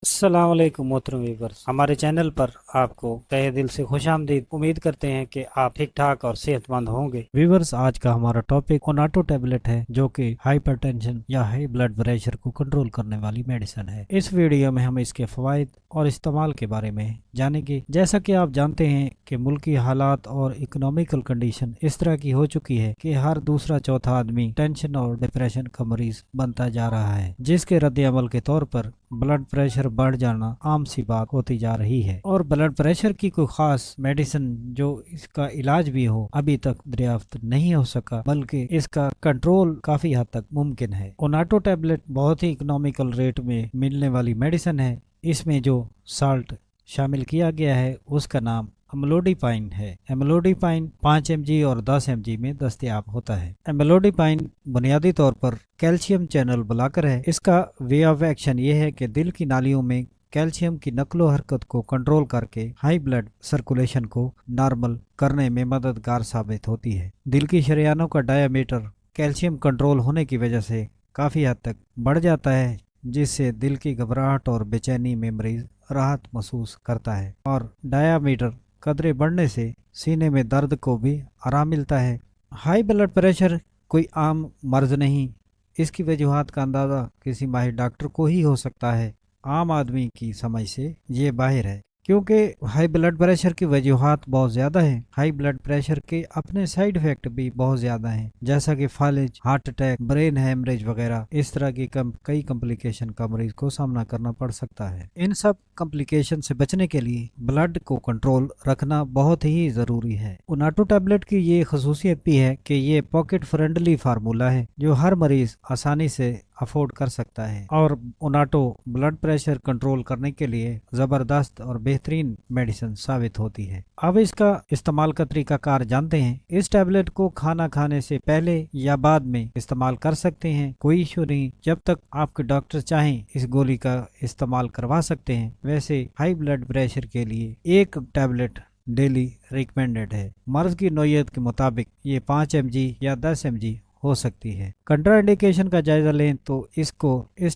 अस्सलाम वालेकुम मोहतरम व्यूअर्स, हमारे चैनल पर आपको तहे दिल से खुश आमदीद। उम्मीद करते हैं कि आप ठीक ठाक और सेहतमंद होंगे। व्यूअर्स, आज का हमारा टॉपिक ओनाटो टैबलेट है, जो कि हाइपरटेंशन या हाई ब्लड प्रेशर को कंट्रोल करने वाली मेडिसिन है। इस वीडियो में हम इसके फवाइद और इस्तेमाल के बारे में जानेंगे। जैसा कि आप जानते हैं कि मुल्की हालात और इकोनॉमिकल कंडीशन इस तरह की हो चुकी है कि हर दूसरा चौथा आदमी टेंशन और डिप्रेशन का मरीज बनता जा रहा है, जिसके रद्द-ए-अमल के तौर पर ब्लड प्रेशर बढ़ जाना आम सी बात होती जा रही है। और ब्लड प्रेशर की कोई खास मेडिसिन जो इसका इलाज भी हो अभी तक दरियाफ्त नहीं हो सका, बल्कि इसका कंट्रोल काफी हद तक मुमकिन है। ओनाटो टैबलेट बहुत ही इकोनॉमिकल रेट में मिलने वाली मेडिसिन है। इसमें जो साल्ट शामिल किया गया है उसका नाम एमलोडिपाइन है। एमलोडिपाइन 5 mg और 10 mg में दस्तयाब होता है। एमलोडिपाइन बुनियादी तौर पर कैल्शियम चैनल ब्लॉकर है। इसका वे ऑफ एक्शन ये है कि दिल की नालियों में कैल्शियम की नकलो हरकत को कंट्रोल करके हाई ब्लड सर्कुलेशन को नॉर्मल करने में मददगार साबित होती है। दिल की शरेयानों का डायामीटर कैल्शियम कंट्रोल होने की वजह से काफ़ी हद तक बढ़ जाता है, जिससे दिल की घबराहट और बेचैनी में मरीज राहत महसूस करता है। और डायामीटर कदरे बढ़ने से सीने में दर्द को भी आराम मिलता है। हाई ब्लड प्रेशर कोई आम मर्ज नहीं, इसकी वजूहात का अंदाज़ा किसी माहिर डॉक्टर को ही हो सकता है। आम आदमी की समझ से ये बाहर है, क्योंकि हाई ब्लड प्रेशर की वजूहात बहुत ज़्यादा हैं। हाई ब्लड प्रेशर के अपने साइड इफ़ेक्ट भी बहुत ज़्यादा हैं, जैसा कि फालिज, हार्ट अटैक, ब्रेन हैमरेज वगैरह। इस तरह की कई कॉम्प्लिकेशन का मरीज को सामना करना पड़ सकता है। इन सब कॉम्प्लिकेशन से बचने के लिए ब्लड को कंट्रोल रखना बहुत ही ज़रूरी है। ओनाटो टैबलेट की ये खसूसियत भी है कि ये पॉकेट फ्रेंडली फार्मूला है, जो हर मरीज आसानी से अफोर्ड कर सकता है। और ओनाटो ब्लड प्रेशर कंट्रोल करने के लिए ज़बरदस्त और बेहतरीन मेडिसिन साबित होती है। अब इसका इस्तेमाल का तरीकाकार जानते हैं। इस टैबलेट को खाना खाने से पहले या बाद में इस्तेमाल कर सकते हैं, कोई इशू नहीं। जब तक आपके डॉक्टर चाहें इस गोली का इस्तेमाल करवा सकते हैं। वैसे हाई ब्लड प्रेशर के लिए एक टैबलेट डेली रिकमेंडेड है। मर्ज की नौयत के मुताबिक ये 5 mg या 10 mg हो सकती है। कंट्रा इंडिकेशन का जायजा लें तो इस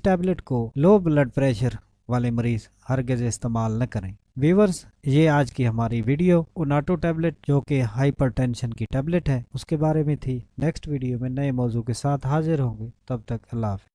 टैबलेट को लो ब्लड प्रेशर वाले मरीज हरगिज इस्तेमाल न करें। व्यूअर्स, ये आज की हमारी वीडियो ओनाटो टैबलेट, जो कि हाइपरटेंशन की टैबलेट है, उसके बारे में थी। नेक्स्ट वीडियो में नए मौजू के साथ हाजिर होंगे। तब तक अल्लाह हाफ़िज़।